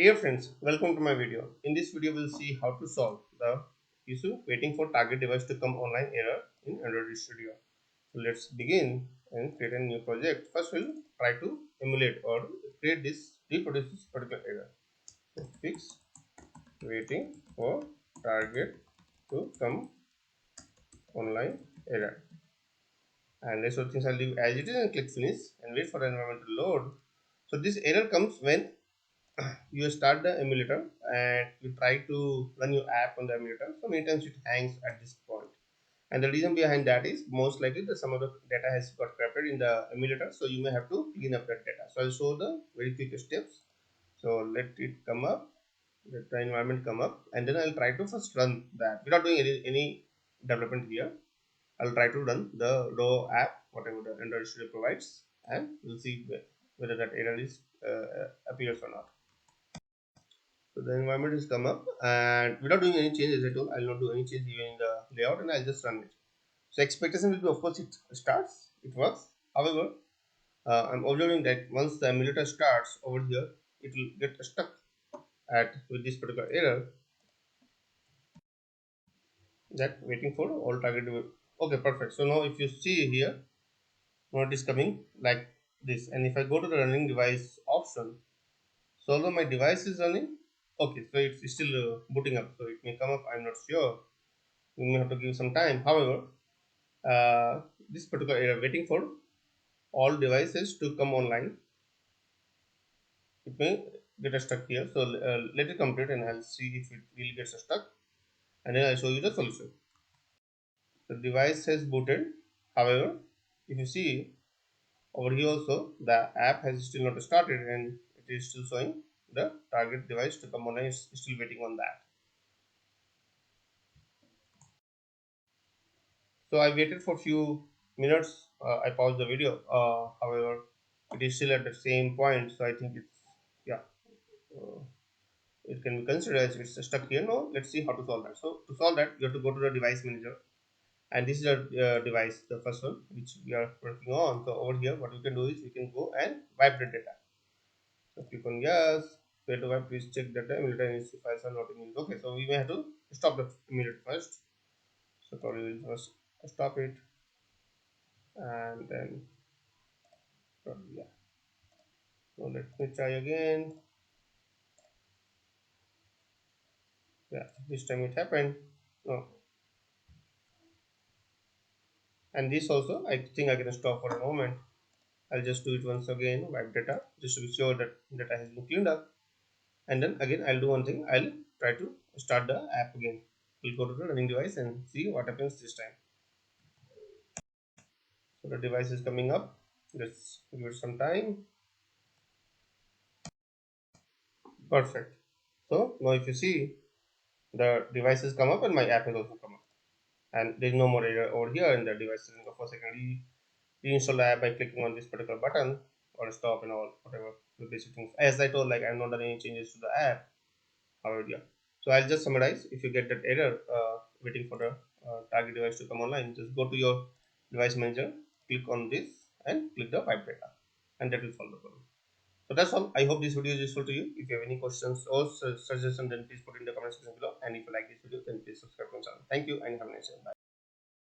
Dear friends, welcome to my video. In this video, we'll see how to solve the issue waiting for target device to come online error in Android Studio. So let's begin and create a new project. First, we'll try to emulate or create this, reproduce this particular error. So fix waiting for target to come online error. And rest of things I'll leave as it is and click finish and wait for the environment to load. So this error comes when you start the emulator and you try to run your app on the emulator. So many times it hangs at this point, and the reason behind that is most likely that some of the data has got corrupted in the emulator, so you may have to clean up that data. So I'll show the very quick steps. So let it come up, let the environment come up, and then I'll try to first run that without doing any development here. I'll try to run the raw app whatever the Android Studio provides, and we'll see whether that error is appears or not. So the environment has come up, and without doing any changes at all, I'll not do any change even in the layout, and I'll just run it. So expectation will be, of course, it starts, it works. However, I'm observing that once the emulator starts over here, it will get stuck at with this particular error that waiting for all target. Okay, perfect. So now if you see here, now it is coming like this, and if I go to the running device option, so although my device is running, okay, so it's still booting up, so it may come up. I'm not sure. You may have to give some time. However, this particular area waiting for all devices to come online, it may get stuck here. So let it complete and I'll see if it really gets stuck, and then I'll show you the solution. The device has booted. However, if you see over here also, the app has still not started and it is still showing the target device to come online is still waiting on that. So I waited for few minutes. I paused the video. However, it is still at the same point. So I think it's, yeah, uh, it can be considered as it's stuck here. No, let's see how to solve that. So to solve that, you have to go to the device manager, and this is a device, the first one which we are working on. So over here, what we can do is we can go and wipe the data. So click on yes. Where to wipe? Please check that the emulator and its files are not in use. Okay, so we may have to stop the emulator first. So probably we'll first stop it, and then yeah. So let me try again. Yeah, this time it happened. No, and this also I think I can stop for a moment. I'll just do it once again, wipe data, just to be sure that data has been cleaned up. And then again, I'll do one thing. I'll try to start the app again. We'll go to the running device and see what happens this time. So the device is coming up. Let's give it some time. Perfect. So now if you see, the device has come up and my app has also come up. And there's no more error over here, and the device is of course I can reinstall the app by clicking on this particular button or stop and all whatever the basic things. As I told, like I've not done any changes to the app. However, yeah. So I'll just summarize. If you get that error waiting for the target device to come online, just go to your device manager, click on this, and click the wipe data, and that will solve the problem. So that's all. I hope this video is useful to you. If you have any questions or suggestions, then please put in the comment section below. And if you like this video, then please subscribe to my channel. Thank you and have a nice day. Bye.